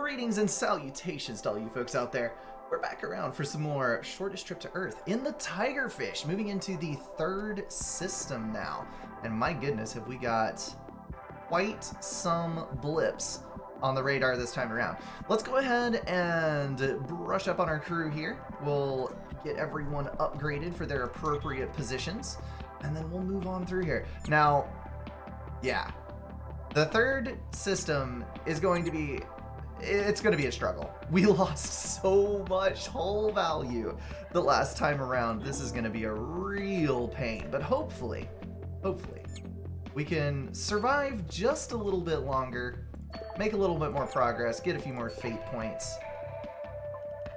Greetings and salutations to all you folks out there. We're back around for some more Shortest Trip to Earth in the Tigerfish, moving into the third system now. And my goodness, have we got quite some blips on the radar this time around. Let's go ahead and brush up on our crew here. We'll get everyone upgraded for their appropriate positions, and then we'll move on through here. Now, yeah, the third system is going to be, it's going to be a struggle. We lost so much hull value the last time around. This is going to be a real pain, but hopefully, we can survive just a little bit longer, make a little bit more progress, get a few more fate points,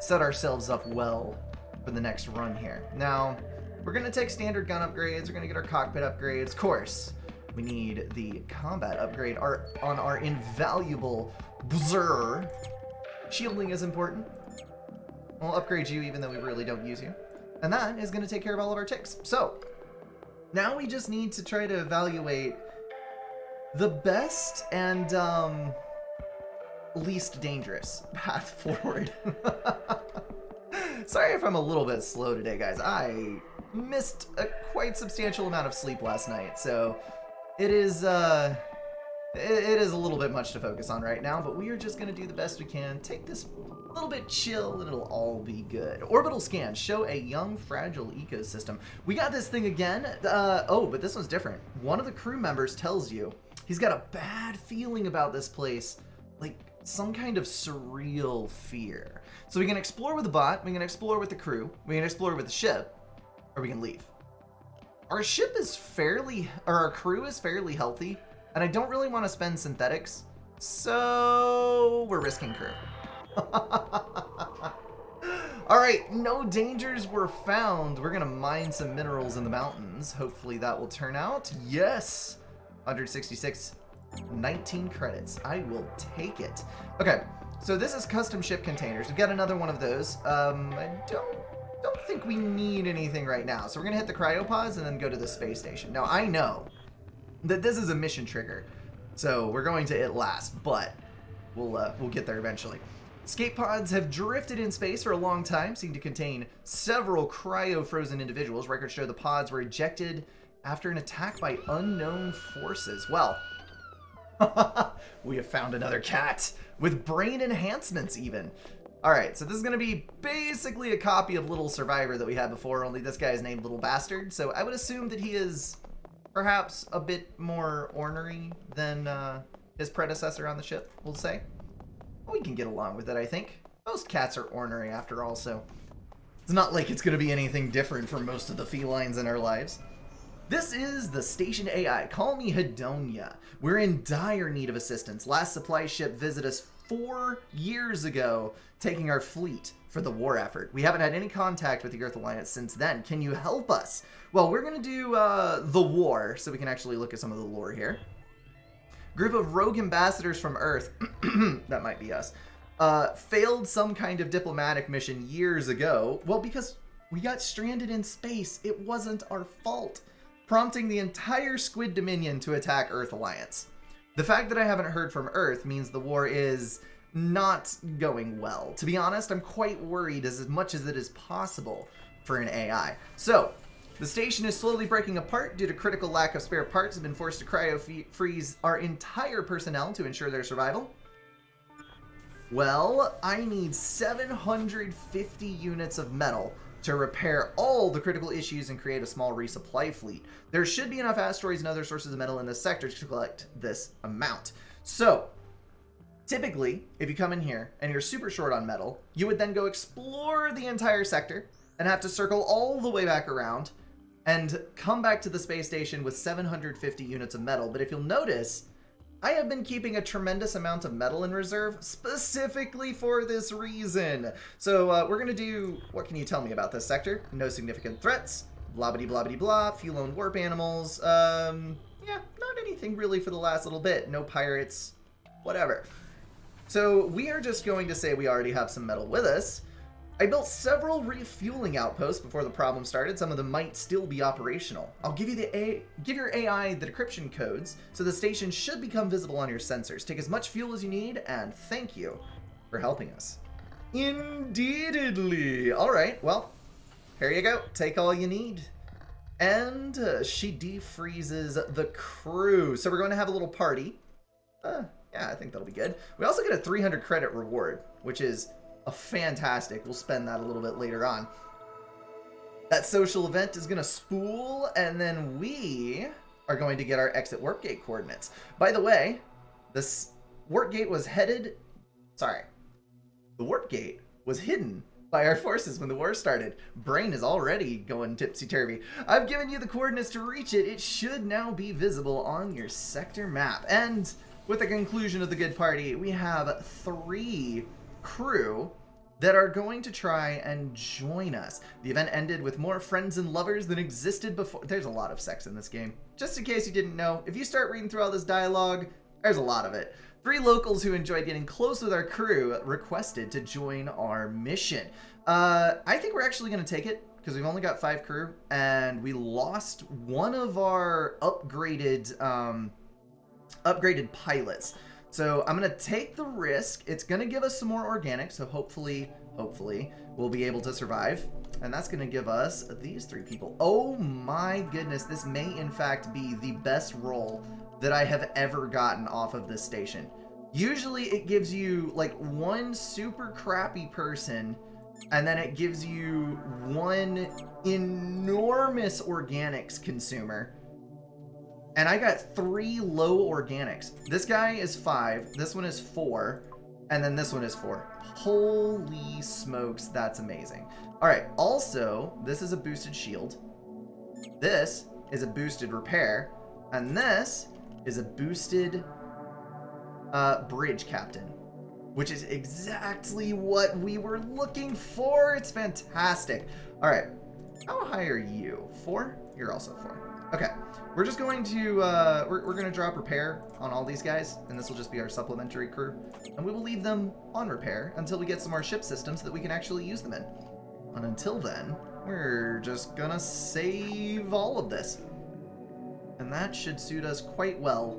set ourselves up well for the next run here. Now, we're going to take standard gun upgrades, we're going to get our cockpit upgrades. Of course, we need the combat upgrade on our invaluable Buzzer. Shielding is important. We'll upgrade you even though we really don't use you. And that is going to take care of all of our ticks. So, now we just need to try to evaluate the best and least dangerous path forward. Sorry if I'm a little bit slow today, guys. I missed a quite substantial amount of sleep last night, so it is a little bit much to focus on right now, but we are just going to do the best we can. Take this a little bit chill, and it'll all be good. Orbital scan. Show a young, fragile ecosystem. We got this thing again. Oh, but this one's different. One of the crew members tells you he's got a bad feeling about this place, like some kind of surreal fear. So we can explore with the bot, we can explore with the crew, we can explore with the ship, or we can leave. Our ship is our crew is fairly healthy, and I don't really want to spend synthetics, so we're risking crew. Alright, no dangers were found. We're gonna mine some minerals in the mountains. Hopefully that will turn out. Yes! 166, 19 credits. I will take it. Okay, so this is custom ship containers. We've got another one of those. I don't think we need anything right now. So we're gonna hit the cryopods and then go to the space station. Now I know that this is a mission trigger, so we're going to it last, but we'll get there eventually. Escape pods have drifted in space for a long time, seem to contain several cryo-frozen individuals. Records show the pods were ejected after an attack by unknown forces. Well, we have found another cat with brain enhancements even. Alright, so this is going to be basically a copy of Little Survivor that we had before, only this guy is named Little Bastard, so I would assume that he is perhaps a bit more ornery than his predecessor on the ship, we'll say. We can get along with it, I think. Most cats are ornery after all, so it's not like it's going to be anything different from most of the felines in our lives. This is the station AI. Call me Hedonia. We're in dire need of assistance. Last supply ship visited us 4 years ago, taking our fleet for the war effort. We haven't had any contact with the Earth Alliance since then. Can you help us? Well, we're going to do the war, so we can actually look at some of the lore here. Group of rogue ambassadors from Earth, that might be us, failed some kind of diplomatic mission years ago. Well, because we got stranded in space, it wasn't our fault, prompting the entire Squid Dominion to attack Earth Alliance. The fact that I haven't heard from Earth means the war is not going well. To be honest, I'm quite worried as much as it is possible for an AI. So, the station is slowly breaking apart due to critical lack of spare parts. Have been forced to cryo-freeze our entire personnel to ensure their survival. Well, I need 750 units of metal to repair all the critical issues and create a small resupply fleet. There should be enough asteroids and other sources of metal in this sector to collect this amount. So, typically, if you come in here and you're super short on metal, you would then go explore the entire sector and have to circle all the way back around and come back to the space station with 750 units of metal. But if you'll notice, I have been keeping a tremendous amount of metal in reserve specifically for this reason. So we're going to do, what can you tell me about this sector? No significant threats, blah blah blah blah blah, few lone warp animals, yeah, not anything really for the last little bit, no pirates, whatever. So we are just going to say we already have some metal with us. I built several refueling outposts before the problem started. Some of them might still be operational. I'll give your AI the decryption codes, so the station should become visible on your sensors. Take as much fuel as you need, and thank you. for helping us. Indeedly. All right, well, here you go. Take all you need. And she defreezes the crew. So we're going to have a little party. Yeah, I think that'll be good. We also get a 300 credit reward, which is a fantastic. We'll spend that a little bit later on. That social event is going to spool, and then we are going to get our exit warp gate coordinates. By the way, this warp gate was headed... Sorry. The warp gate was hidden by our forces when the war started. Brain is already going tipsy-turvy. I've given you the coordinates to reach it. It should now be visible on your sector map. And with the conclusion of the good party, we have 3 crew that are going to try and join us. The event ended with more friends and lovers than existed before. There's a lot of sex in this game. Just in case you didn't know, if you start reading through all this dialogue, there's a lot of it. 3 locals who enjoyed getting close with our crew requested to join our mission. I think we're actually going to take it because we've only got 5 crew, and we lost one of our upgraded pilots. So I'm going to take the risk. It's going to give us some more organic, so hopefully we'll be able to survive. And that's going to give us these 3 people. Oh my goodness, this may in fact be the best roll that I have ever gotten off of this station. Usually it gives you like 1 super crappy person, and then it gives you 1 enormous organics consumer. And I got 3 low organics. This guy is 5, this one is 4, and then this one is 4. Holy smokes, that's amazing. All right, also, this is a boosted shield. This is a boosted repair, and this is a boosted bridge captain, which is exactly what we were looking for. It's fantastic. All right, how high are you? 4? You're also 4. Okay, we're just going to, we're going to drop repair on all these guys, and this will just be our supplementary crew. And we will leave them on repair until we get some more ship systems that we can actually use them in. And until then, we're just gonna save all of this. And that should suit us quite well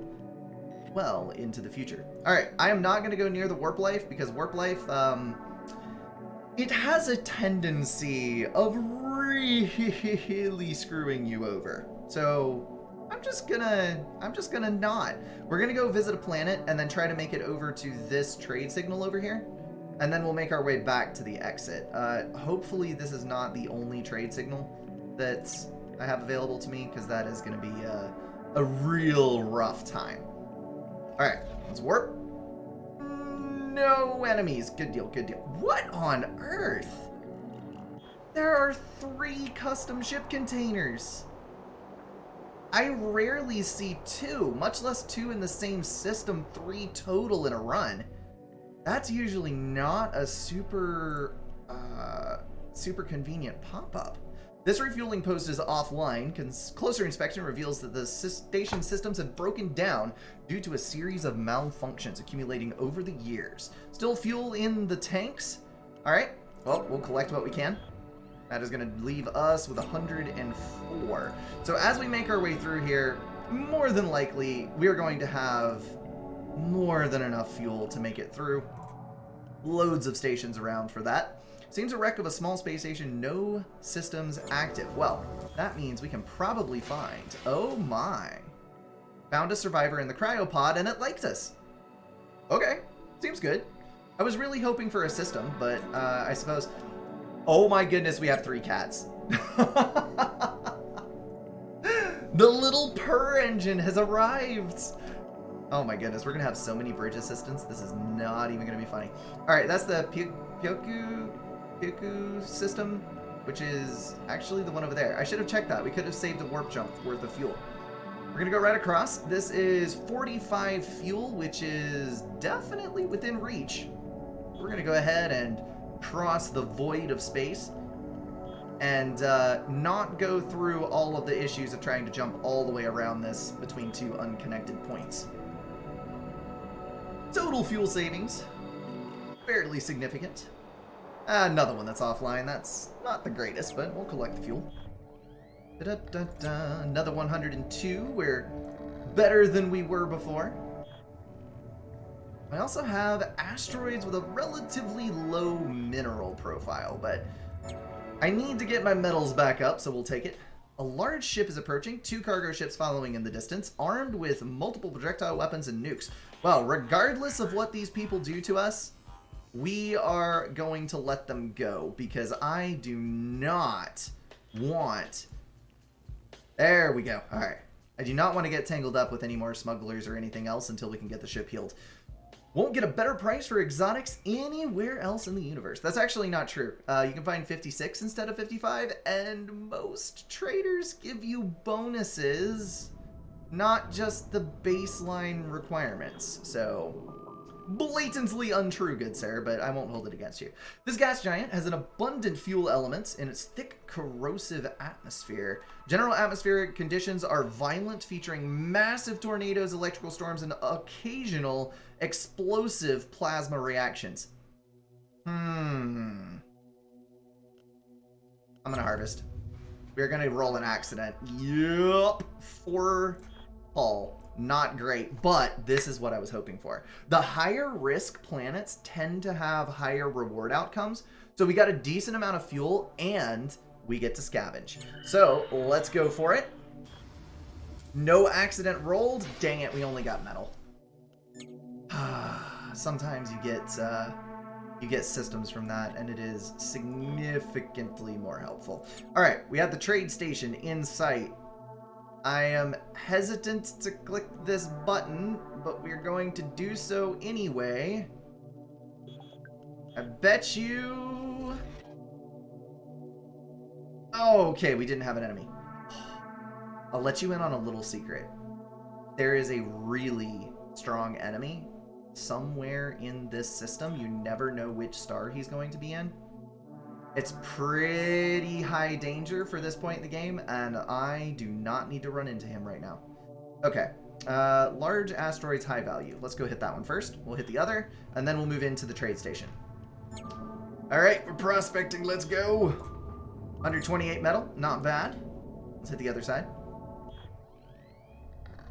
into the future. All right, I am not going to go near the warp life because warp life, it has a tendency of really screwing you over. So I'm just gonna not. We're gonna go visit a planet and then try to make it over to this trade signal over here, and then we'll make our way back to the exit. Hopefully this is not the only trade signal that I have available to me, because that is gonna be a real rough time. All right, let's warp. No enemies. Good deal, good deal. What on earth? There are 3 custom ship containers. I rarely see 2, much less 2 in the same system, 3 total in a run. That's usually not a super convenient pop-up. This refueling post is offline. Closer inspection reveals that the station systems have broken down due to a series of malfunctions accumulating over the years. Still fuel in the tanks? All right, well, we'll collect what we can. That is going to leave us with 104. So as we make our way through here, more than likely, we are going to have more than enough fuel to make it through. Loads of stations around for that. Seems a wreck of a small space station, no systems active. Well, that means we can probably find... Oh my. Found a survivor in the cryopod and it likes us. Okay, seems good. I was really hoping for a system, but I suppose... Oh my goodness, we have 3 cats. The little purr engine has arrived. Oh my goodness, we're gonna have so many bridge assistants. This is not even gonna be funny. All right, that's the Pyoku system, which is actually the one over there. I should have checked that. We could have saved a warp jump worth of fuel. We're gonna go right across. This is 45 fuel, which is definitely within reach. We're gonna go ahead and cross the void of space and not go through all of the issues of trying to jump all the way around this between 2 unconnected points. Total fuel savings, fairly significant. Another one that's offline. That's not the greatest, but we'll collect the fuel. Another 102. We're better than we were before. I also have asteroids with a relatively low mineral profile, but I need to get my metals back up, so we'll take it. A large ship is approaching, 2 cargo ships following in the distance, armed with multiple projectile weapons and nukes. Well, regardless of what these people do to us, we are going to let them go, because I do not want... There we go. All right. I do not want to get tangled up with any more smugglers or anything else until we can get the ship healed. Won't get a better price for exotics anywhere else in the universe. That's actually not true. You can find 56 instead of 55, and most traders give you bonuses, not just the baseline requirements. So, blatantly untrue, good sir, but I won't hold it against you. This gas giant has an abundant fuel elements in its thick, corrosive atmosphere. General atmospheric conditions are violent, featuring massive tornadoes, electrical storms, and occasional explosive plasma reactions. I'm gonna harvest. We're gonna roll an accident. Yup. 4 hull. Not great, but this is what I was hoping for. The higher risk planets tend to have higher reward outcomes, so we got a decent amount of fuel and we get to scavenge. So let's go for it. No accident rolled. Dang it, we only got metal. Sometimes you get systems from that, and it is significantly more helpful. All right, we have the trade station in sight. I am hesitant to click this button, but we're going to do so anyway. I bet you... Oh, okay, we didn't have an enemy. I'll let you in on a little secret. There is a really strong enemy somewhere in this system. You never know which star he's going to be in. It's pretty high danger for this point in the game, and I do not need to run into him right now. Okay, large asteroids, high value. Let's go hit that one first. We'll hit the other, and then we'll move into the trade station. All right, we're prospecting. Let's go. 128 metal, not bad. Let's hit the other side.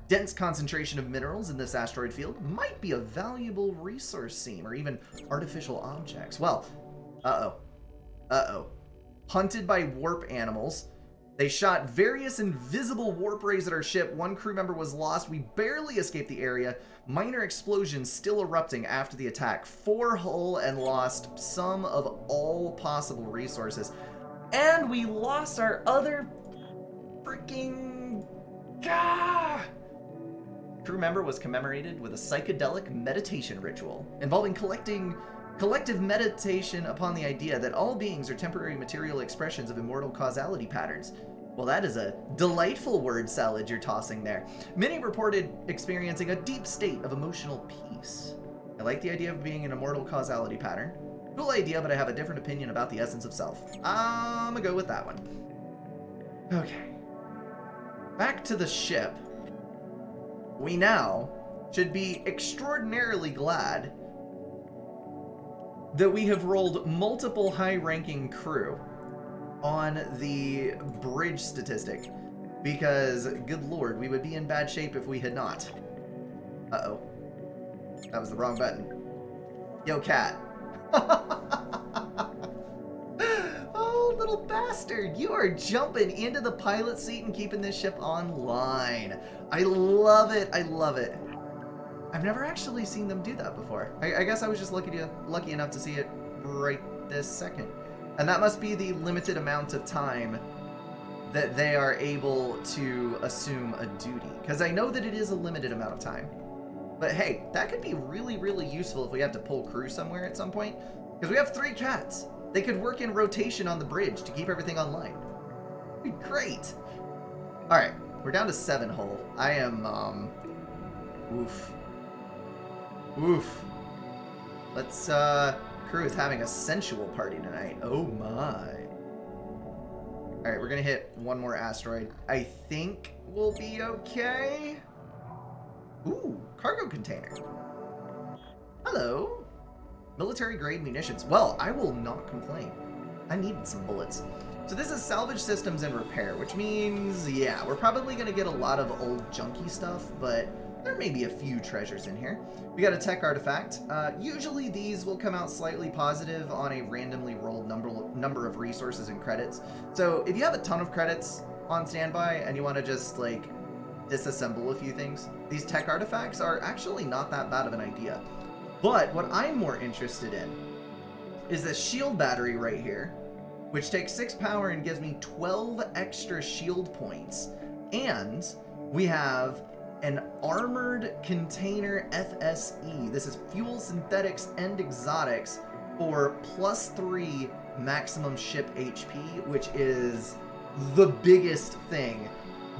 Dense concentration of minerals in this asteroid field might be a valuable resource seam, or even artificial objects. Well, hunted by warp animals. They shot various invisible warp rays at our ship. 1 crew member was lost. We barely escaped the area. Minor explosions still erupting after the attack. 4 hull and lost some of all possible resources. And we lost our other freaking... Crew member was commemorated with a psychedelic meditation ritual involving collective meditation upon the idea that all beings are temporary material expressions of immortal causality patterns. Well, that is a delightful word salad you're tossing there. Many reported experiencing a deep state of emotional peace. I like the idea of being an immortal causality pattern. Cool idea, but I have a different opinion about the essence of self. I'm gonna go with that one. Okay. Back to the ship. We now should be extraordinarily glad that we have rolled multiple high-ranking crew on the bridge statistic, because, good lord, we would be in bad shape if we had not. Uh-oh. That was the wrong button. Yo, cat. Oh, little bastard. You are jumping into the pilot seat and keeping this ship online. I love it. I love it. I've never actually seen them do that before. I guess I was just lucky enough to see it right this second. And that must be the limited amount of time that they are able to assume a duty. Because I know that it is a limited amount of time. But hey, that could be really, really useful if we have to pull crew somewhere at some point. Because we have 3 cats. They could work in rotation on the bridge to keep everything online. It'd be great. Alright, we're down to 7 hull. I am, oof. Oof. Let's, crew is having a sensual party tonight. Oh my. Alright, we're gonna hit one more asteroid. I think we'll be okay. Ooh, cargo container. Hello. Military grade munitions. Well, I will not complain. I needed some bullets. So this is salvage systems and repair, which means, yeah, we're probably gonna get a lot of old junky stuff, but there may be a few treasures in here. We got a tech artifact. Usually these will come out slightly positive on a randomly rolled number of resources and credits. So if you have a ton of credits on standby and you want to just like disassemble a few things, these tech artifacts are actually not that bad of an idea. But what I'm more interested in is this shield battery right here, which takes 6 power and gives me 12 extra shield points. And we have an armored container FSE. This is fuel, synthetics, and exotics for +3 maximum ship HP, which is the biggest thing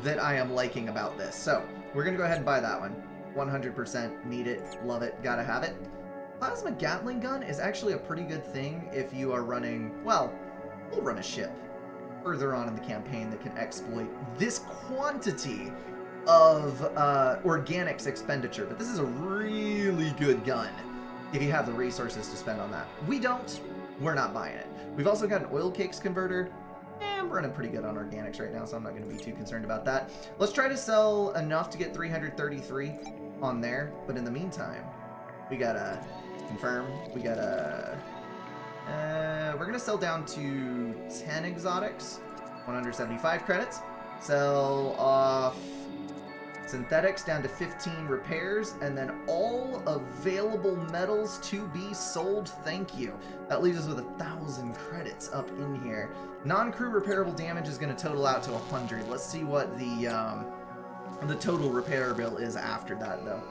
that I am liking about this. So we're gonna go ahead and buy that one. 100% need it, love it, gotta have it. Plasma Gatling gun is actually a pretty good thing if you are running, well, we'll run a ship further on in the campaign that can exploit this quantity of organics expenditure, but this is a really good gun if you have the resources to spend on that. We don't, we're not buying it. We've also got an oil cakes converter. I'm running pretty good on organics right now, so I'm not going to be too concerned about that. Let's try to sell enough to get 333 on there, but in the meantime, we gotta confirm, we gotta we're gonna sell down to 10 exotics, 175 credits, sell off synthetics down to 15 repairs, and then all available metals to be sold. Thank you. That leaves us with 1,000 credits up in here. Non-crew repairable damage is going to total out to 100. Let's see what the total repair bill is after that, though.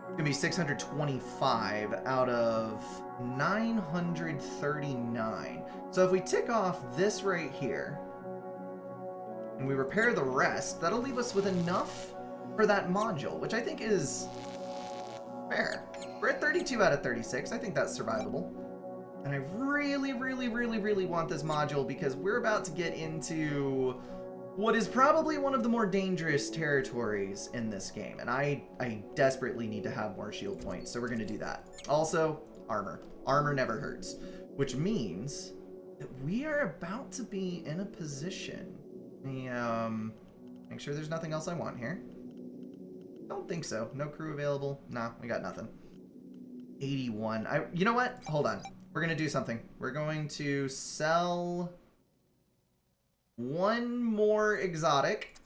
It's going to be 625 out of 939. So if we tick off this right here, and we repair the rest, that'll leave us with enough for that module, which I think is fair. We're at 32 out of 36. I think that's survivable. And I really, really, really, really want this module because we're about to get into what is probably one of the more dangerous territories in this game. And I desperately need to have more shield points, so we're going to do that. Also, armor. Armor never hurts. Which means that we are about to be in a position. Make sure there's nothing else I want here. Don't think so. No crew available. Nah, we got nothing. 81. You know what? Hold on. We're going to do something. We're going to sell one more exotic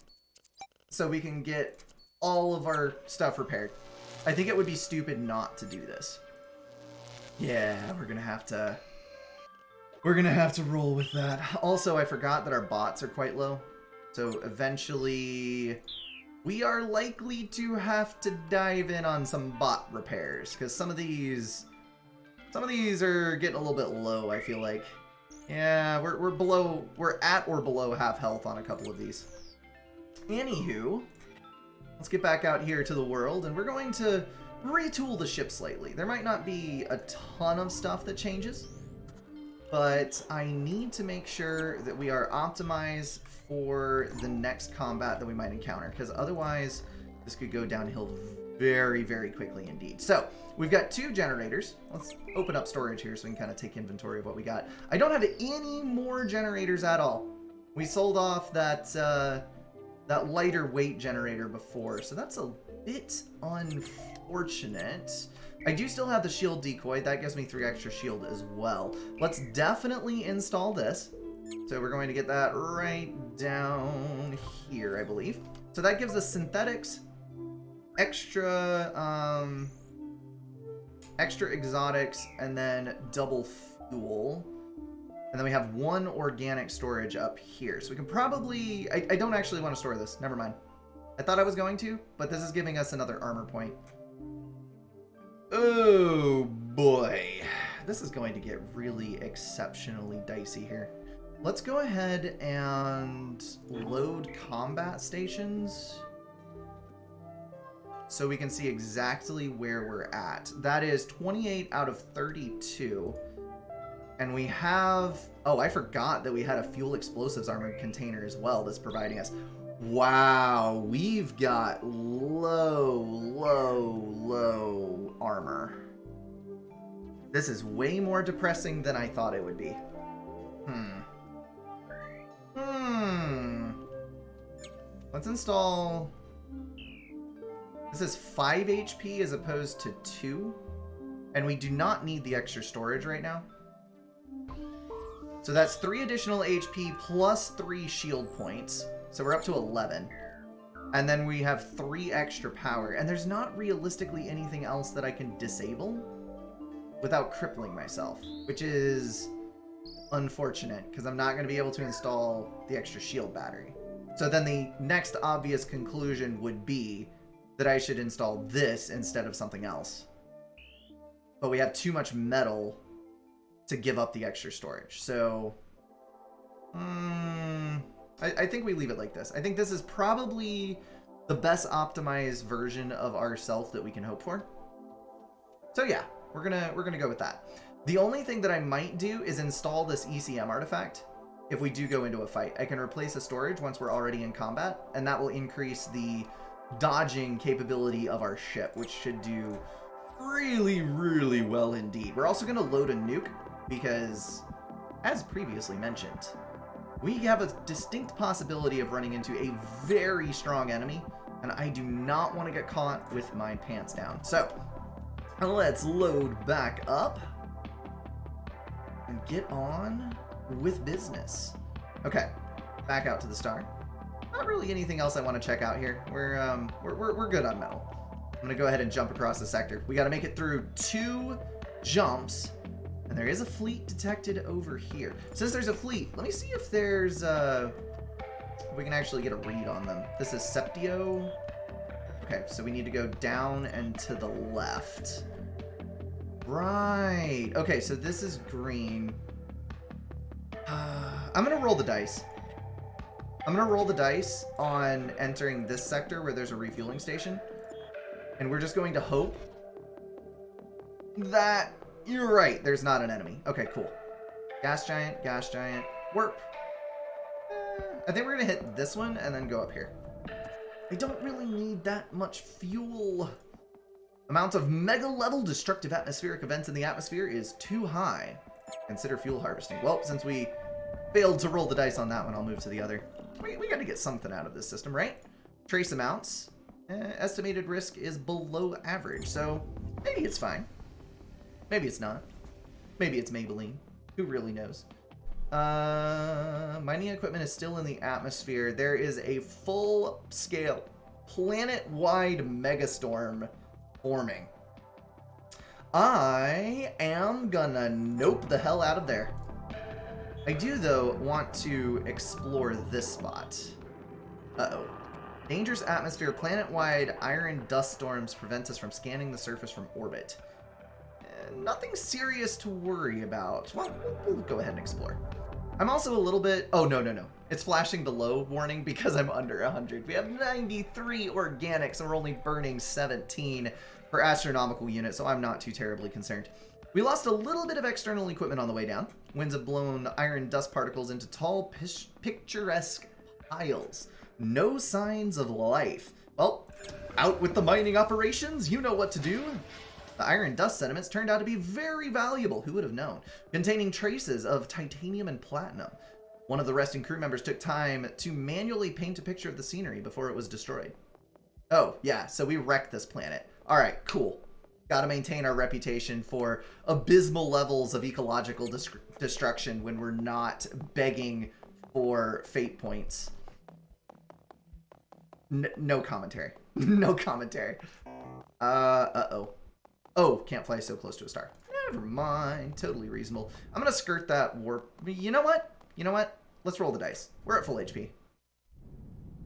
so we can get all of our stuff repaired. I think it would be stupid not to do this. Yeah, we're going to have to roll with that. Also, I forgot that our bots are quite low. So eventually we are likely to have to dive in on some bot repairs because some of these are getting a little bit low, I feel like. Yeah, we're at or below half health on a couple of these. Anywho, let's get back out here to the world, and we're going to retool the ship slightly. There might not be a ton of stuff that changes, but I need to make sure that we are optimized for the next combat that we might encounter, because otherwise this could go downhill very, very quickly indeed. So we've got 2 generators. Let's open up storage here so we can kind of take inventory of what we got. I don't have any more generators at all. We sold off that that lighter weight generator before, so that's a bit unfortunate. I do still have the shield decoy. That gives me 3 extra shield as well. Let's definitely install this. So we're going to get that right down here, I believe. So that gives us synthetics, extra exotics, and then double fuel. And then we have 1 organic storage up here. So we can probably... I don't actually want to store this. Never mind. I thought I was going to, but this is giving us another armor point. Oh boy. This is going to get really exceptionally dicey here. Let's go ahead and load combat stations so we can see exactly where we're at. That is 28 out of 32. And we have... Oh, I forgot that we had a fuel explosives armored container as well that's providing us. Wow, we've got low armor. This is way more depressing than I thought it would be. Let's install This is 5 HP as opposed to 2. And we do not need the extra storage right now. So that's 3 additional HP plus 3 shield points. So we're up to 11. And then we have 3 extra power. And there's not realistically anything else that I can disable without crippling myself, which is unfortunate because I'm not going to be able to install the extra shield battery. So then the next obvious conclusion would be that I should install this instead of something else. But we have too much metal to give up the extra storage. So I think we leave it like this. I think this is probably the best optimized version of ourself that we can hope for. So yeah, we're gonna go with that. The only thing that I might do is install this ECM artifact. If we do go into a fight, I can replace a storage once we're already in combat, and that will increase the dodging capability of our ship, which should do really, really well indeed. We're also going to load a nuke because, as previously mentioned, we have a distinct possibility of running into a very strong enemy, and I do not want to get caught with my pants down. So, let's load back up and get on with business. Okay, back out to the star. Not really anything else I want to check out here. We're good on metal. I'm gonna go ahead and jump across the sector. We got to make it through 2 jumps, and there is a fleet detected over here. Since there's a fleet, let me see if there's if we can actually get a read on them. This is Septio. Okay, so we need to go down and to the left. Right. Okay, so this is green. I'm gonna roll the dice. I'm gonna roll the dice on entering this sector where there's a refueling station. And we're just going to hope that you're right, there's not an enemy. Okay, cool. Gas giant, warp. I think we're gonna hit this one and then go up here. I don't really need that much fuel. Amount of mega level destructive atmospheric events in the atmosphere is too high. Consider fuel harvesting. Well, since we failed to roll the dice on that one, I'll move to the other. We got to get something out of this system, right? Trace amounts. Estimated risk is below average, so maybe it's fine. Maybe it's not. Maybe it's Maybelline. Who really knows? Mining equipment is still in the atmosphere. There is a full-scale, planet-wide megastorm forming. I am gonna nope the hell out of there. I do, though, want to explore this spot. Uh-oh. Dangerous atmosphere, planet-wide iron dust storms prevent us from scanning the surface from orbit. Nothing serious to worry about. Well, we'll go ahead and explore. I'm also a little bit... Oh, no. It's flashing the low warning because I'm under 100. We have 93 organics and we're only burning 17 per astronomical unit, so I'm not too terribly concerned. We lost a little bit of external equipment on the way down. Winds have blown iron dust particles into tall, picturesque piles. No signs of life. Well, out with the mining operations. You know what to do. The iron dust sediments turned out to be very valuable. Who would have known? Containing traces of titanium and platinum. One of the resting crew members took time to manually paint a picture of the scenery before it was destroyed. Oh, yeah, so we wrecked this planet. All right, cool. Got to maintain our reputation for abysmal levels of ecological destruction when we're not begging for fate points. No commentary. No commentary. Uh-oh. Oh, can't fly so close to a star. Never mind. Totally reasonable. I'm going to skirt that warp. You know what? Let's roll the dice. We're at full HP.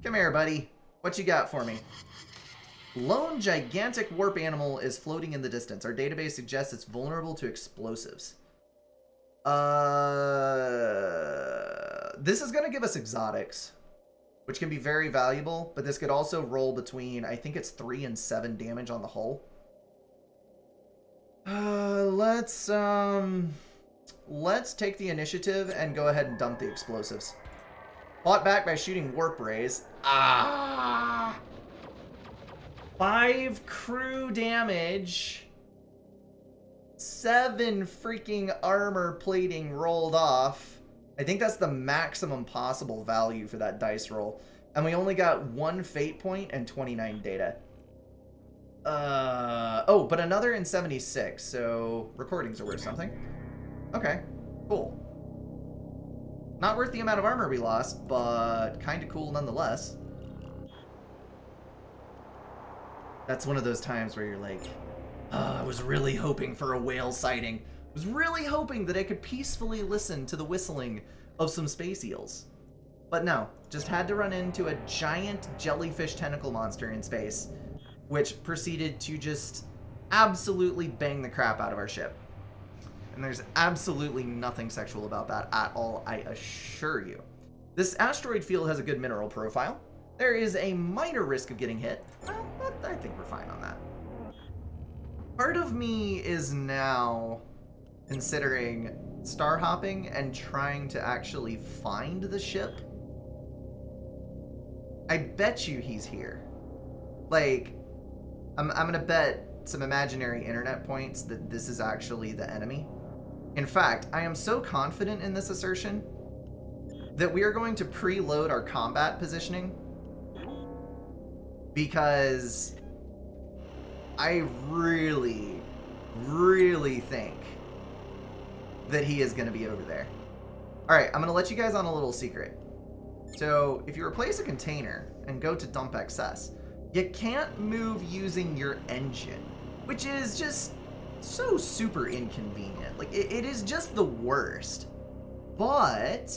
Come here, buddy. What you got for me? Lone gigantic warp animal is floating in the distance. Our database suggests it's vulnerable to explosives. This is going to give us exotics, which can be very valuable, but this could also roll between, I think it's 3 and 7 damage on the hull. Let's take the initiative and go ahead and dump the explosives. Fought back by shooting warp rays. 5 crew damage. 7 freaking armor plating rolled off. I think that's the maximum possible value for that dice roll. And we only got 1 fate point and 29 data. Oh, but another in 76, so recordings are worth something. Okay, cool. Not worth the amount of armor we lost, but kind of cool nonetheless. That's one of those times where you're like, I was really hoping for a whale sighting. I was really hoping that I could peacefully listen to the whistling of some space eels. But no, just had to run into a giant jellyfish tentacle monster in space, which proceeded to just absolutely bang the crap out of our ship. And there's absolutely nothing sexual about that at all, I assure you. This asteroid field has a good mineral profile. There is a minor risk of getting hit. I think we're fine on that. Part of me is now considering star hopping and trying to actually find the ship. I bet you he's here. Like, I'm gonna bet some imaginary internet points that this is actually the enemy. In fact, I am so confident in this assertion that we are going to preload our combat positioning, because I really, really think that he is going to be over there. Alright, I'm going to let you guys on a little secret. So, if you replace a container and go to dump excess, you can't move using your engine, which is just so super inconvenient. Like, it is just the worst. But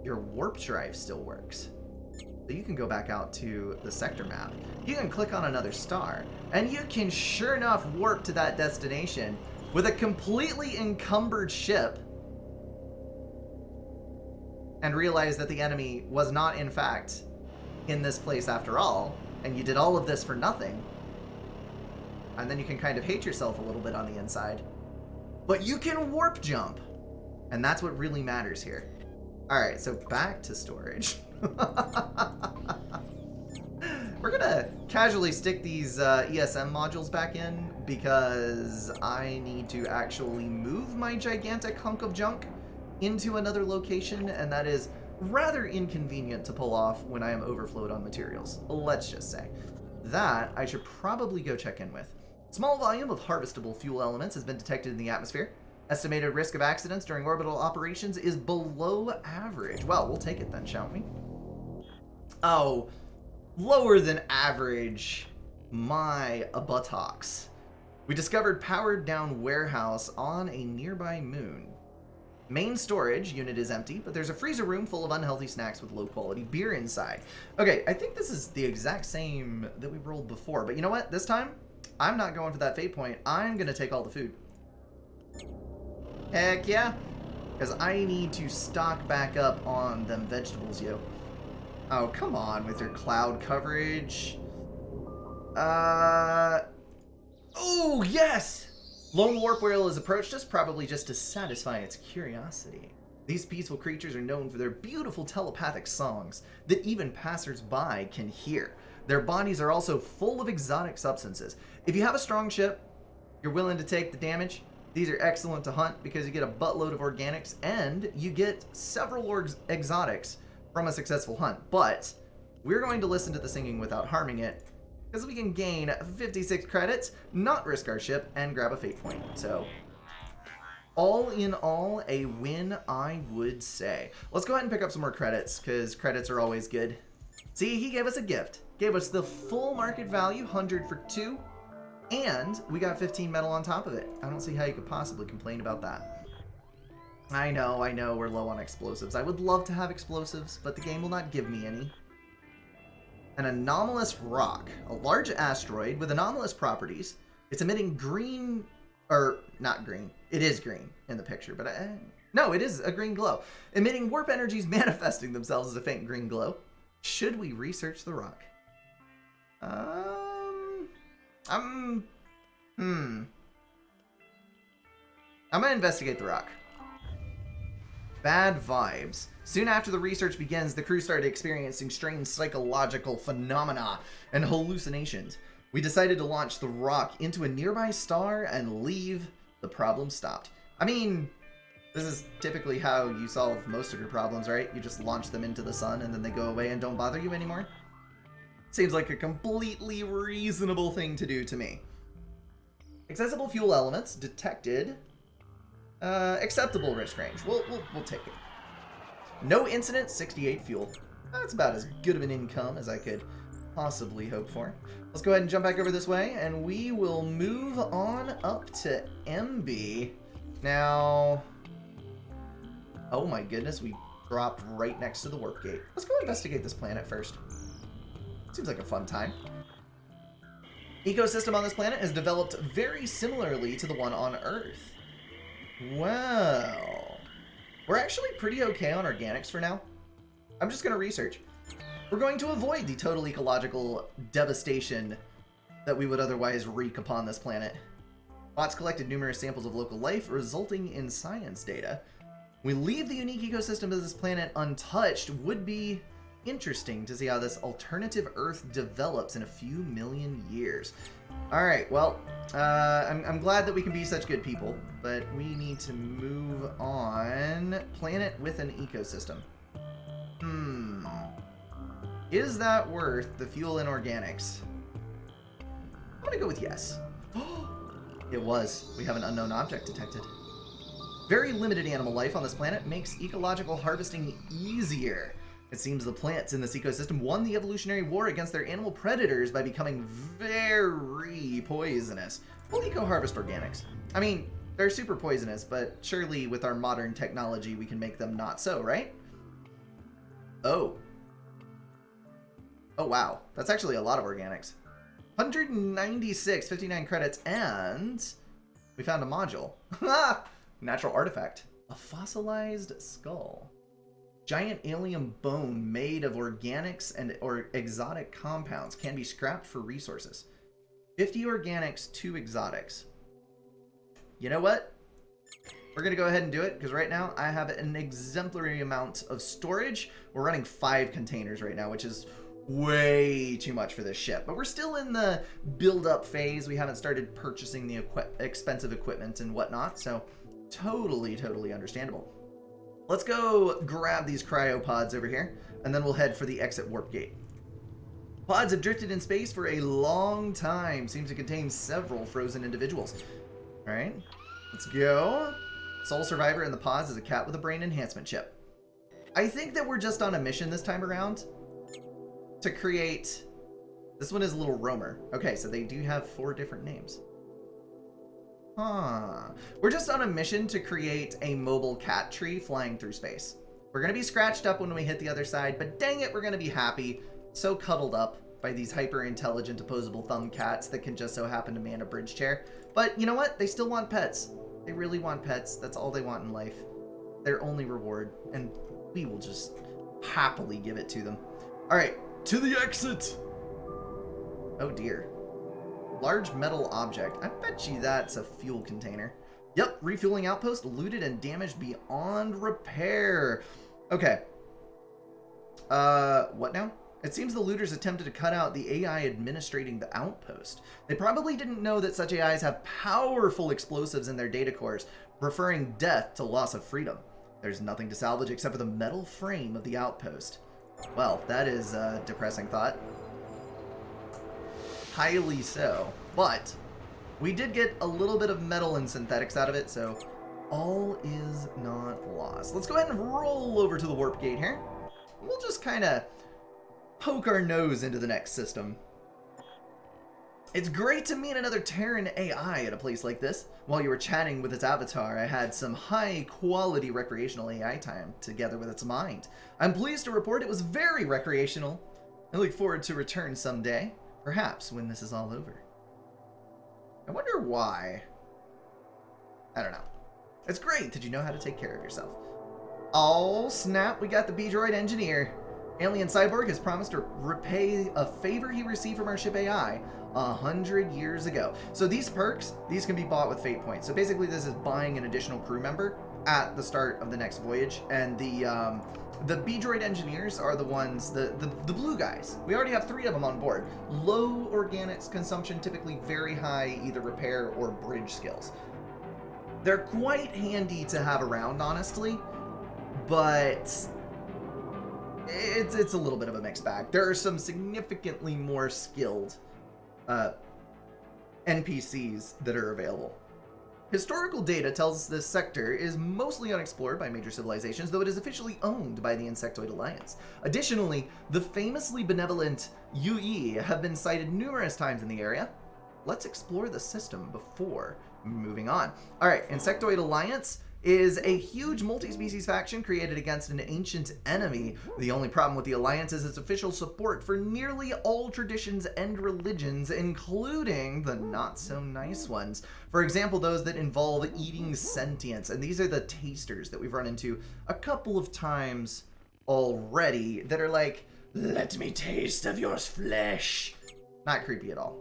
your warp drive still works. So you can go back out to the sector map. You can click on another star, and you can sure enough warp to that destination with a completely encumbered ship and realize that the enemy was not, in fact, in this place after all, and you did all of this for nothing. And then you can kind of hate yourself a little bit on the inside. But you can warp jump, and that's what really matters here. Alright, so back to storage. We're gonna casually stick these ESM modules back in because I need to actually move my gigantic hunk of junk into another location, and that is rather inconvenient to pull off when I am overflowed on materials, let's just say. That I should probably go check in with. Small volume of harvestable fuel elements has been detected in the atmosphere. Estimated risk of accidents during orbital operations is below average. Well, we'll take it then, shan't we? Oh, lower than average. My buttocks. We discovered powered down warehouse on a nearby moon. Main storage unit is empty, but there's a freezer room full of unhealthy snacks with low quality beer inside. Okay, I think this is the exact same that we rolled before, but you know what? This time, I'm not going for that fate point. I'm going to take all the food. Heck yeah. Because I need to stock back up on them vegetables, yo. Oh, come on with your cloud coverage. Oh, yes! Lone warp whale has approached us, probably just to satisfy its curiosity. These peaceful creatures are known for their beautiful telepathic songs that even passers-by can hear. Their bodies are also full of exotic substances. If you have a strong ship, you're willing to take the damage, these are excellent to hunt because you get a buttload of organics and you get several exotics from a successful hunt. But we're going to listen to the singing without harming it because we can gain 56 credits, not risk our ship, and grab a fate point. So, all in all, a win, I would say. Let's go ahead and pick up some more credits because credits are always good. See, he gave us a gift. Gave us the full market value, 100 for 2. And we got 15 metal on top of it. I don't see how you could possibly complain about that. I know, we're low on explosives. I would love to have explosives, but the game will not give me any. An anomalous rock. A large asteroid with anomalous properties. It's emitting green... Or, not green. It is green in the picture, but... no, it is a green glow. Emitting warp energies manifesting themselves as a faint green glow. Should we research the rock? I'm gonna investigate the rock. Bad vibes. Soon after the research begins, the crew started experiencing strange psychological phenomena and hallucinations. We decided to launch the rock into a nearby star and leave. The problem stopped. I mean, this is typically how you solve most of your problems, right? You just launch them into the sun and then they go away and don't bother you anymore. Seems like a completely reasonable thing to do to me. Accessible fuel elements detected. Acceptable risk range. We'll take it. No incident, 68 fuel. That's about as good of an income as I could possibly hope for. Let's go ahead and jump back over this way, and we will move on up to MB. Now, oh my goodness, we dropped right next to the warp gate. Let's go investigate this planet first. Seems like a fun time. Ecosystem on this planet is developed very similarly to the one on Earth. Well, we're actually pretty okay on organics for now. I'm just going to research. We're going to avoid the total ecological devastation that we would otherwise wreak upon this planet. Bots collected numerous samples of local life, resulting in science data. We leave the unique ecosystem of this planet untouched. Would be interesting to see how this alternative Earth develops in a few million years. All right, well, I'm glad that we can be such good people, but we need to move on. Planet with an ecosystem. Is that worth the fuel and organics? I'm gonna go with yes. It was. We have an unknown object detected. Very limited animal life on this planet makes ecological harvesting easier. It seems the plants in this ecosystem won the evolutionary war against their animal predators by becoming very poisonous. We'll eco-harvest organics. I mean, they're super poisonous, but surely with our modern technology we can make them not so, right? Oh. Oh wow, that's actually a lot of organics. 196, 59 credits, and we found a module. Natural artifact. A fossilized skull. Giant alien bone made of organics or exotic compounds can be scrapped for resources. 50 organics, 2 exotics. You know what? We're going to go ahead and do it, because right now I have an exemplary amount of storage. We're running 5 containers right now, which is way too much for this ship. But we're still in the build-up phase. We haven't started purchasing the expensive equipment and whatnot, so totally understandable. Let's go grab these cryopods over here, and then we'll head for the exit warp gate. Pods have drifted in space for a long time. Seems to contain several frozen individuals. All right, let's go. Sole survivor in the pods is a cat with a brain enhancement chip. I think that we're just on a mission this time around to create... This one is a little roamer. Okay, so they do have 4 different names. Huh. We're just on a mission to create a mobile cat tree flying through space. We're going to be scratched up when we hit the other side, but dang it, we're going to be happy. So cuddled up by these hyper-intelligent opposable thumb cats that can just so happen to man a bridge chair. But you know what? They still want pets. They really want pets. That's all they want in life. Their only reward. And we will just happily give it to them. All right, to the exit. Oh dear. Large metal object. I bet you that's a fuel container. Yep, refueling outpost, looted and damaged beyond repair. Okay. What now? It seems the looters attempted to cut out the AI administrating the outpost. They probably didn't know that such AIs have powerful explosives in their data cores, preferring death to loss of freedom. There's nothing to salvage except for the metal frame of the outpost. Well, that is a depressing thought. Highly so. But we did get a little bit of metal and synthetics out of it, so all is not lost. Let's go ahead and roll over to the warp gate here. We'll just kind of poke our nose into the next system. It's great to meet another Terran AI at a place like this. While you were chatting with its avatar, I had some high-quality recreational AI time together with its mind. I'm pleased to report it was very recreational. I look forward to return someday, perhaps when this is all over. I wonder why. I don't know. It's great that you know how to take care of yourself. Oh, snap, we got the B-Droid engineer. Alien Cyborg has promised to repay a favor he received from our ship AI 100 years ago. So these perks, these can be bought with fate points. So basically this is buying an additional crew member at the start of the next voyage. And the B-Droid engineers are the ones, the blue guys. We already have 3 of them on board. Low organics consumption, typically very high either repair or bridge skills. They're quite handy to have around, honestly, but it's a little bit of a mixed bag. There are some significantly more skilled NPCs that are available. Historical data tells us this sector is mostly unexplored by major civilizations, though it is officially owned by the Insectoid Alliance. Additionally, the famously benevolent Yui have been sighted numerous times in the area. Let's explore the system before moving on. Alright, Insectoid Alliance is a huge multi-species faction created against an ancient enemy. The only problem with the Alliance is its official support for nearly all traditions and religions, including the not-so-nice ones. For example, those that involve eating sentience, and these are the tasters that we've run into a couple of times already that are like, let me taste of your flesh. Not creepy at all.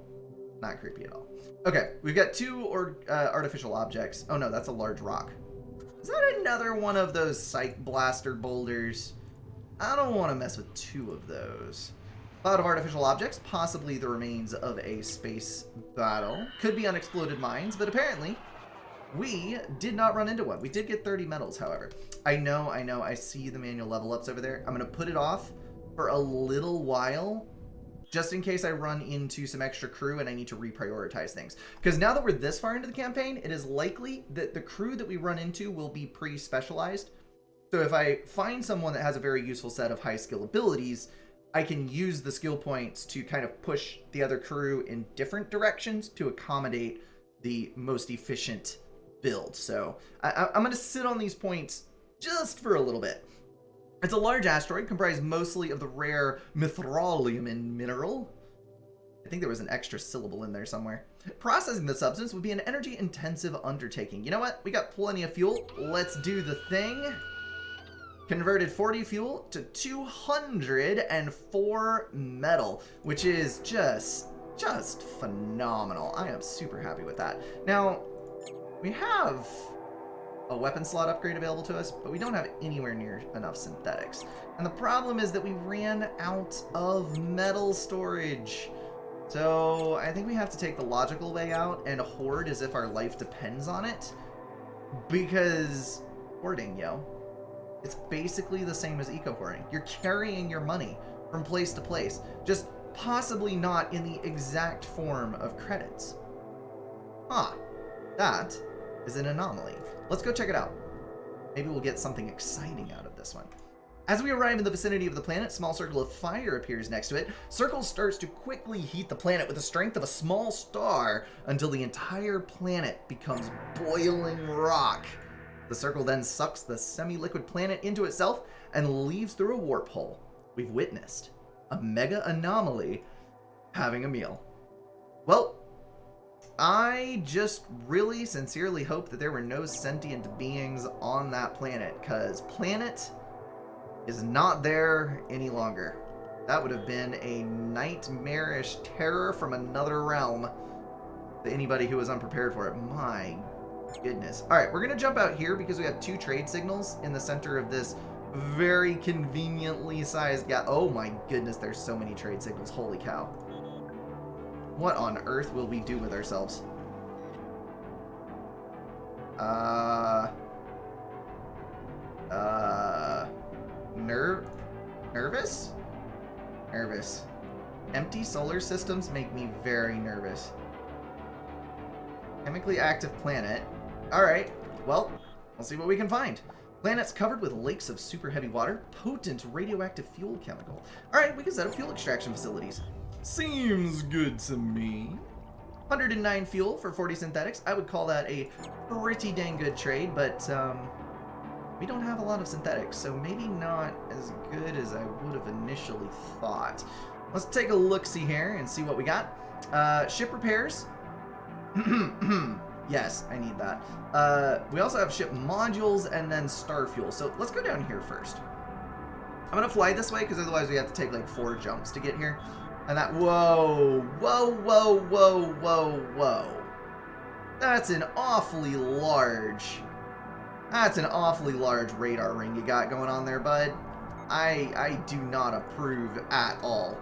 Not creepy at all. Okay, we've got two artificial objects. Oh no, that's a large rock. Is that another one of those Psych Blaster boulders? I don't want to mess with two of those. Cloud of artificial objects, possibly the remains of a space battle. Could be unexploded mines, but apparently we did not run into one. We did get 30 medals, however. I know, I see the manual level ups over there. I'm going to put it off for a little while, just in case I run into some extra crew and I need to reprioritize things. Because now that we're this far into the campaign, it is likely that the crew that we run into will be pretty specialized. So if I find someone that has a very useful set of high skill abilities, I can use the skill points to kind of push the other crew in different directions to accommodate the most efficient build. So I'm going to sit on these points just for a little bit. It's a large asteroid comprised mostly of the rare mithrolium mineral. I think there was an extra syllable in there somewhere. Processing the substance would be an energy-intensive undertaking. You know what? We got plenty of fuel. Let's do the thing. Converted 40 fuel to 204 metal, which is just phenomenal. I am super happy with that. Now, we have a weapon slot upgrade available to us, but we don't have anywhere near enough synthetics. And the problem is that we ran out of metal storage. So I think we have to take the logical way out and hoard as if our life depends on it. Because hoarding, yo, it's basically the same as eco-hoarding. You're carrying your money from place to place, just possibly not in the exact form of credits. Huh, that is an anomaly. Let's go check it out. Maybe we'll get something exciting out of this one. As we arrive in the vicinity of the planet, a small circle of fire appears next to it. Circle starts to quickly heat the planet with the strength of a small star until the entire planet becomes boiling rock. The circle then sucks the semi-liquid planet into itself and leaves through a warp hole. We've witnessed a mega anomaly having a meal. Well, I just really sincerely hope that there were no sentient beings on that planet, because planet is not there any longer. That would have been a nightmarish terror from another realm to anybody who was unprepared for it. My goodness. All right, we're going to jump out here because we have two trade signals in the center of this very conveniently sized gap. Oh my goodness, there's so many trade signals. Holy cow. What on earth will we do with ourselves? Nervous? Nervous. Empty solar systems make me very nervous. Chemically active planet. Alright, well, we'll see what we can find. Planets covered with lakes of super heavy water, potent radioactive fuel chemical. Alright, we can set up fuel extraction facilities. Seems good to me. 109 fuel for 40 synthetics. I would call that a pretty dang good trade, but we don't have a lot of synthetics, so maybe not as good as I would have initially thought. Let's take a look-see here and see what we got. Ship repairs. Yes, I need that. We also have ship modules and then star fuel. So let's go down here first. I'm going to fly this way because otherwise we have to take like 4 jumps to get here. And that, whoa, that's an awfully large radar ring you got going on there, bud. I do not approve at all.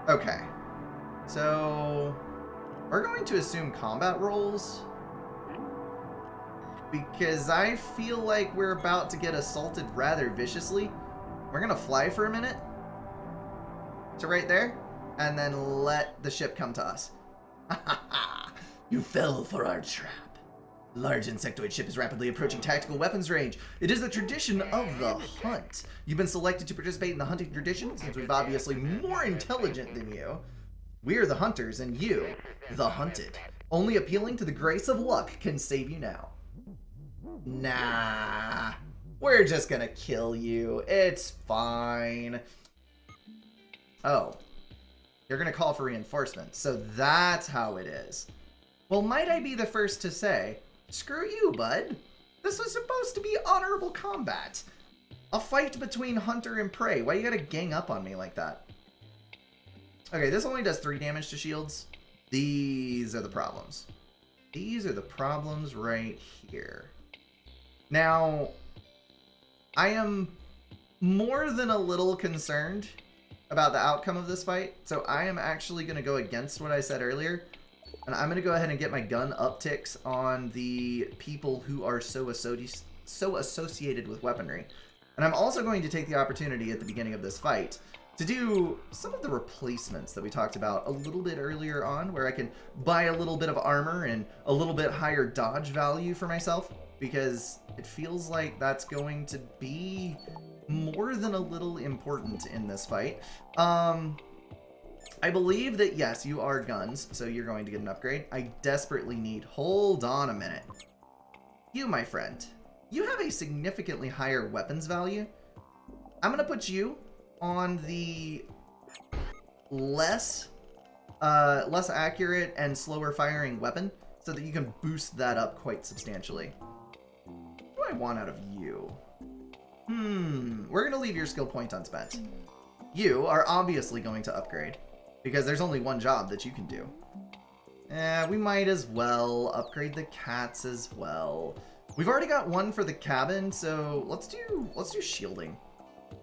Okay, so we're going to assume combat rolls because I feel like we're about to get assaulted rather viciously. We're gonna fly for a minute to right there, and then let the ship come to us. You fell for our trap. Large insectoid ship is rapidly approaching tactical weapons range. It is the tradition of the hunt. You've been selected to participate in the hunting tradition since we've obviously more intelligent than you. We're the hunters and you, the hunted. Only appealing to the grace of luck can save you now. Nah, we're just gonna kill you. It's fine. Oh, you're gonna call for reinforcements, so that's how it is. Well, might I be the first to say, screw you, bud. This was supposed to be honorable combat. A fight between hunter and prey. Why you gotta gang up on me like that? Okay, this only does 3 damage to shields. These are the problems. These are the problems right here. Now, I am more than a little concerned about the outcome of this fight, so I am actually going to go against what I said earlier, and I'm going to go ahead and get my gun upticks on the people who are so associated with weaponry. And I'm also going to take the opportunity at the beginning of this fight to do some of the replacements that we talked about a little bit earlier on, where I can buy a little bit of armor and a little bit higher dodge value for myself, because it feels like that's going to be more than a little important in this fight. I believe that, yes, you are guns, so you're going to get an upgrade. I desperately need... Hold on a minute. You, my friend, you have a significantly higher weapons value. I'm going to put you on the less accurate and slower firing weapon so that you can boost that up quite substantially. What do I want out of you? We're going to leave your skill point unspent. You are obviously going to upgrade because there's only one job that you can do. We might as well upgrade the cats as well. We've already got one for the cabin, so let's do shielding.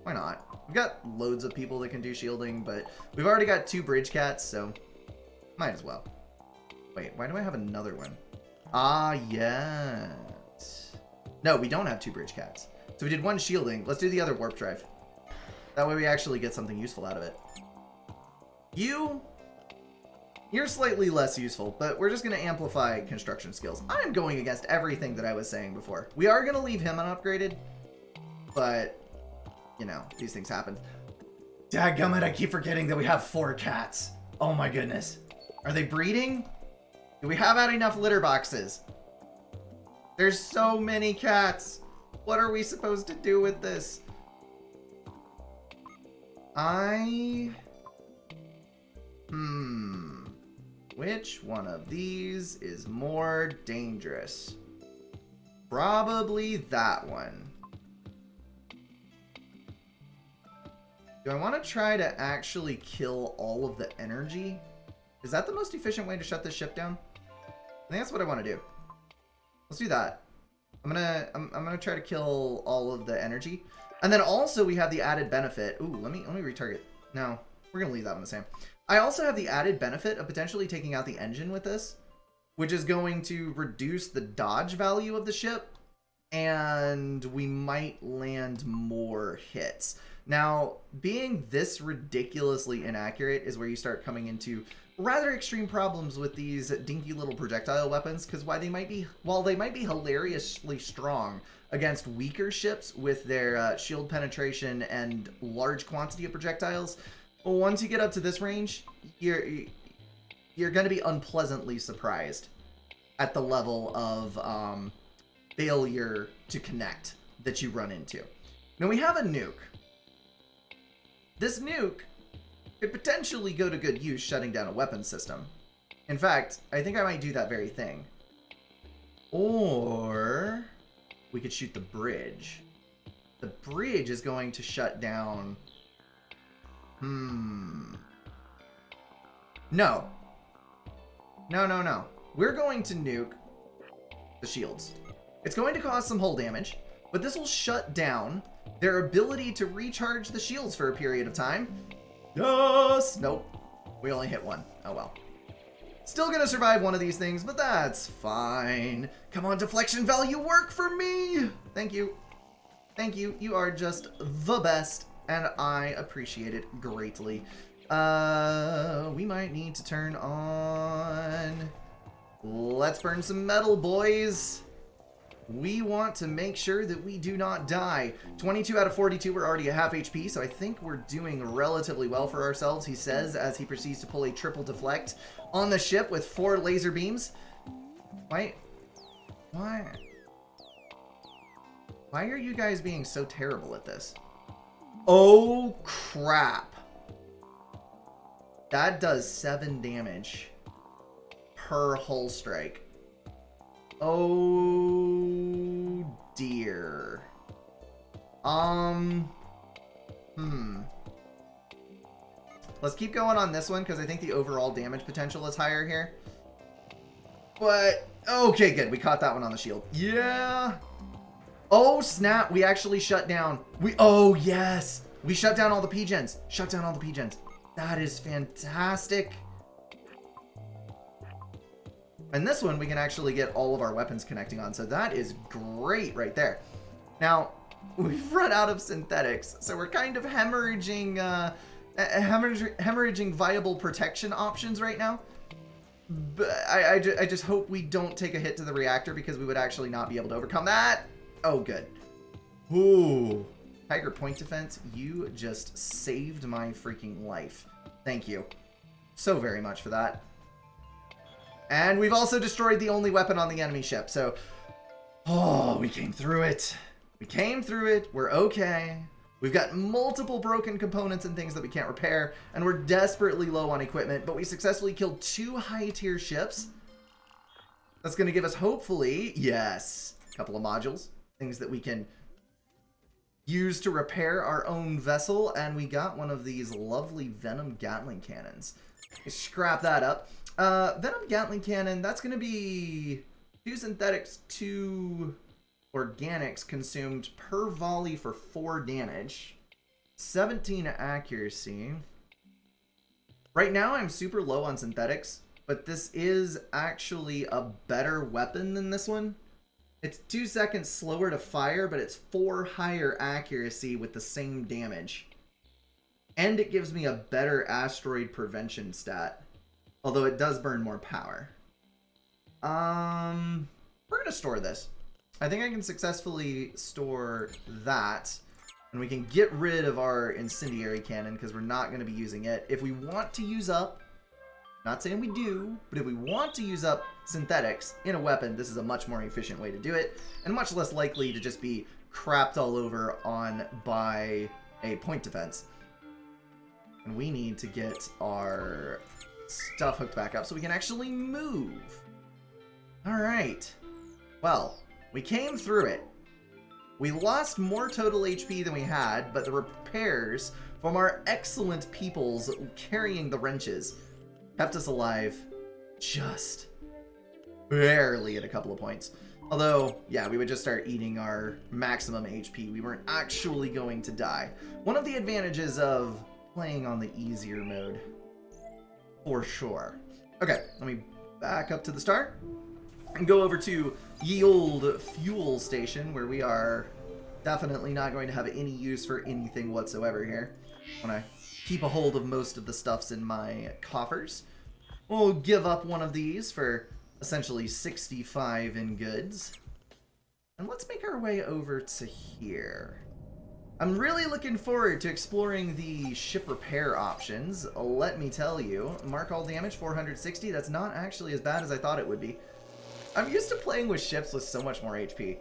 Why not? We've got loads of people that can do shielding, but we've already got 2 bridge cats, so might as well. Wait, why do I have another one? Ah, yes. No, we don't have 2 bridge cats. So we did 1 shielding. Let's do the other warp drive. That way we actually get something useful out of it. You're slightly less useful, but we're just going to amplify construction skills. I'm going against everything that I was saying before. We are going to leave him unupgraded, but... you know, these things happen. Dadgummit, I keep forgetting that we have 4 cats. Oh my goodness. Are they breeding? Do we have had enough litter boxes? There's so many cats. What are we supposed to do with this? Which one of these is more dangerous? Probably that one. Do I want to try to actually kill all of the energy? Is that the most efficient way to shut this ship down? I think that's what I want to do. Let's do that. I'm gonna try to kill all of the energy. And then also we have the added benefit. Ooh, let me retarget. No, we're gonna leave that one the same. I also have the added benefit of potentially taking out the engine with this, which is going to reduce the dodge value of the ship, and we might land more hits. Now, being this ridiculously inaccurate is where you start coming into rather extreme problems with these dinky little projectile weapons, because while they might be hilariously strong against weaker ships with their shield penetration and large quantity of projectiles, once you get up to this range, you're going to be unpleasantly surprised at the level of failure to connect that you run into. Now, we have a nuke. This nuke could potentially go to good use shutting down a weapons system. In fact, I think I might do that very thing. Or we could shoot the bridge. The bridge is going to shut down... No. No. We're going to nuke the shields. It's going to cause some hull damage, but this will shut down their ability to recharge the shields for a period of time. Yes! Nope. We only hit 1. Oh well. Still gonna survive one of these things, but that's fine. Come on, deflection value, work for me! Thank you. Thank you. You are just the best. and I appreciate it greatly. We might need to turn on... Let's burn some metal, boys. We want to make sure that we do not die. 22 out of 42, we're already at half HP, so I think we're doing relatively well for ourselves, he says, as he proceeds to pull a triple deflect on the ship with 4 laser beams. Why are you guys being so terrible at this? Oh, crap. That does 7 damage per hull strike. Oh, dear. Let's keep going on this one, because I think the overall damage potential is higher here. But, okay, good. We caught that one on the shield. Yeah. Oh, snap. We actually shut down. Oh, yes. We shut down all the P-gens. Shut down all the P-gens. That is fantastic. And this one, we can actually get all of our weapons connecting on. So that is great right there. Now, we've run out of synthetics. So we're kind of hemorrhaging viable protection options right now. But I just hope we don't take a hit to the reactor, because we would actually not be able to overcome that. Oh, good. Ooh. Tiger point defense, you just saved my freaking life. Thank you so very much for that. And we've also destroyed the only weapon on the enemy ship. So, oh, we came through it. We came through it. We're okay. We've got multiple broken components and things that we can't repair, and we're desperately low on equipment, but we successfully killed 2 high-tier ships. That's going to give us, hopefully, yes, a couple of modules, things that we can use to repair our own vessel, and we got one of these lovely Venom Gatling cannons. Scrap that up. Venom Gatling cannon, that's going to be 2 synthetics, 2... organics consumed per volley for 4 damage, 17 accuracy. Right now I'm super low on synthetics, but this is actually a better weapon than this one. It's 2 seconds slower to fire, but it's 4 higher accuracy with the same damage. And it gives me a better asteroid prevention stat, although it does burn more power. We're gonna store this. I think I can successfully store that, and we can get rid of our incendiary cannon because we're not going to be using it. If we want to use up, not saying we do, but if we want to use up synthetics in a weapon, this is a much more efficient way to do it, and much less likely to just be crapped all over on by a point defense. And we need to get our stuff hooked back up so we can actually move. Alright. Well, we came through it. We lost more total HP than we had, but the repairs from our excellent peoples carrying the wrenches kept us alive just barely at a couple of points. Although, yeah, we would just start eating our maximum HP. We weren't actually going to die. One of the advantages of playing on the easier mode, for sure. Okay, let me back up to the start and go over to ye old fuel station, where we are definitely not going to have any use for anything whatsoever here. When I keep a hold of most of the stuffs in my coffers, we'll give up one of these for essentially 65 in goods. And let's make our way over to here. I'm really looking forward to exploring the ship repair options. Let me tell you, mark all damage, 460. That's not actually as bad as I thought it would be. I'm used to playing with ships with so much more HP.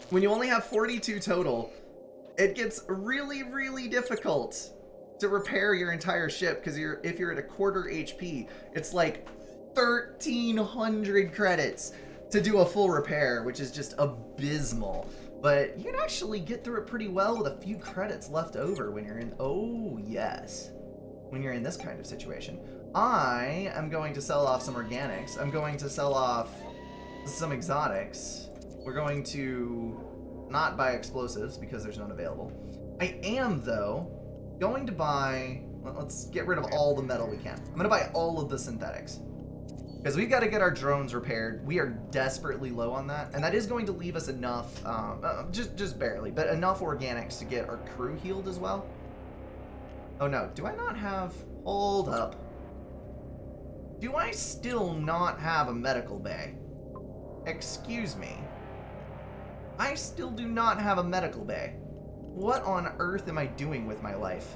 When you only have 42 total, it gets really, really difficult to repair your entire ship, because if you're at a quarter HP, it's like 1,300 credits to do a full repair, which is just abysmal. But you can actually get through it pretty well with a few credits left over when you're in, oh yes, when you're in this kind of situation. I am going to sell off some organics. I'm going to sell off some exotics. We're going to not buy explosives because there's none available. I am, though, going to buy... Let's get rid of all the metal we can. I'm going to buy all of the synthetics, Because we've got to get our drones repaired. We are desperately low on that. And that is going to leave us enough, just barely, but enough organics to get our crew healed as well. Oh no, do I not have... Hold up. Do I still not have a medical bay? Excuse me. I still do not have a medical bay. What on earth am I doing with my life?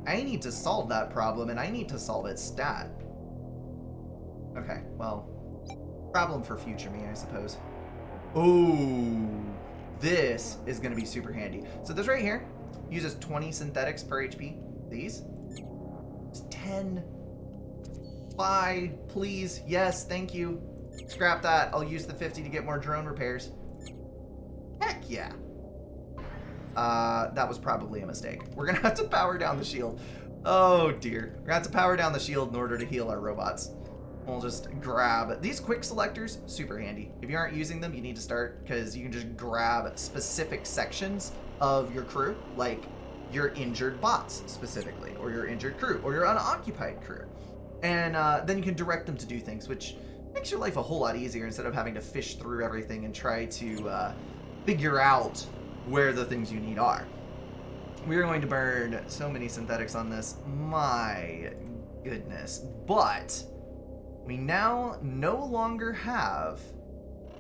I need to solve that problem, and I need to solve it stat. Okay, well, problem for future me, I suppose. Ooh, this is going to be super handy. So this right here uses 20 synthetics per HP. These? It's 10. Buy, please. Yes, thank you. Scrap that. I'll use the 50 to get more drone repairs. Heck yeah. That was probably a mistake. We're going to have to power down the shield. Oh, dear. We're going to have to power down the shield in order to heal our robots. We'll just grab... These quick selectors, super handy. If you aren't using them, you need to start, because you can just grab specific sections of your crew, like your injured bots, specifically, or your injured crew, or your unoccupied crew. And then you can direct them to do things, which makes your life a whole lot easier instead of having to fish through everything and try to figure out where the things you need are. We are going to burn so many synthetics on this. My goodness. But we now no longer have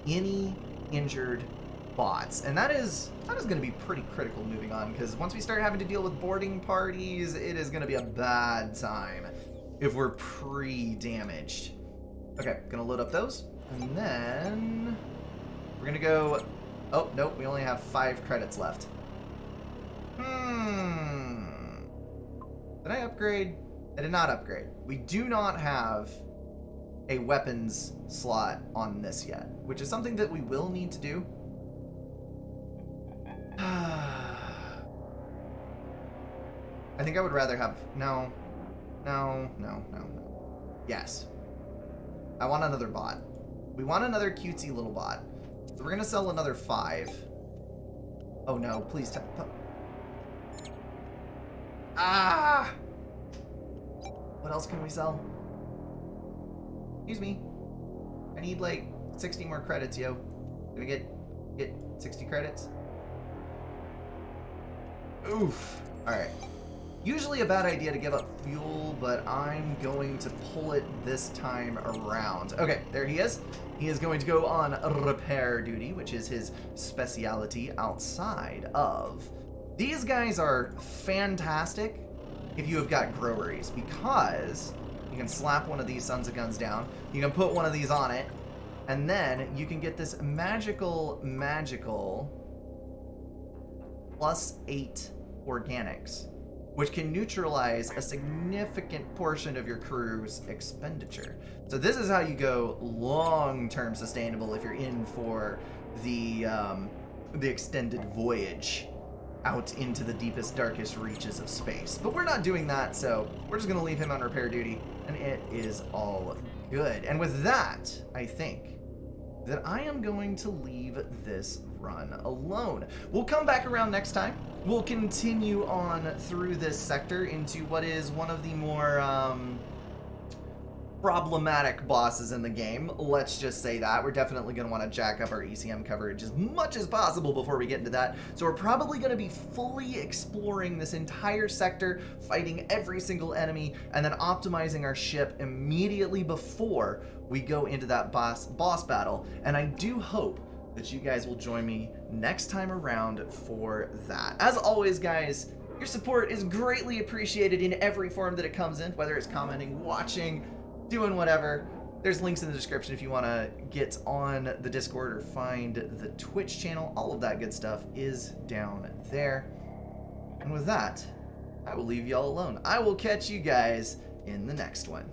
any injured bots. And that is going to be pretty critical moving on, because once we start having to deal with boarding parties, it is going to be a bad time if we're pre-damaged. Okay, gonna load up those. And then we're gonna go... Oh, nope, we only have 5 credits left. Did I upgrade? I did not upgrade. We do not have a weapons slot on this yet, which is something that we will need to do. I think I would rather have... No. Yes. I want another bot. We want another cutesy little bot. So we're going to sell another 5. Oh no, please tell... Ah! What else can we sell? Excuse me. I need like 60 more credits, yo. Can we get 60 credits? Oof. Alright. Usually a bad idea to give up fuel, but I'm going to pull it this time around. Okay, there he is. He is going to go on repair duty, which is his speciality outside of... These guys are fantastic if you have got groweries, because you can slap one of these sons of guns down, you can put one of these on it, and then you can get this magical +8 organics, which can neutralize a significant portion of your crew's expenditure. So this is how you go long-term sustainable if you're in for the extended voyage out into the deepest, darkest reaches of space. But we're not doing that, so we're just gonna leave him on repair duty, and it is all good. And with that, I think that I am going to leave this run alone. We'll come back around next time. We'll continue on through this sector into what is one of the more problematic bosses in the game. Let's just say that. We're definitely going to want to jack up our ECM coverage as much as possible before we get into that. So we're probably going to be fully exploring this entire sector, fighting every single enemy, and then optimizing our ship immediately before we go into that boss battle. And I do hope that you guys will join me next time around for that. As always, guys, your support is greatly appreciated in every form that it comes in, whether it's commenting, watching, doing whatever. There's links in the description if you want to get on the Discord or find the Twitch channel. All of that good stuff is down there. And with that, I will leave y'all alone. I will catch you guys in the next one.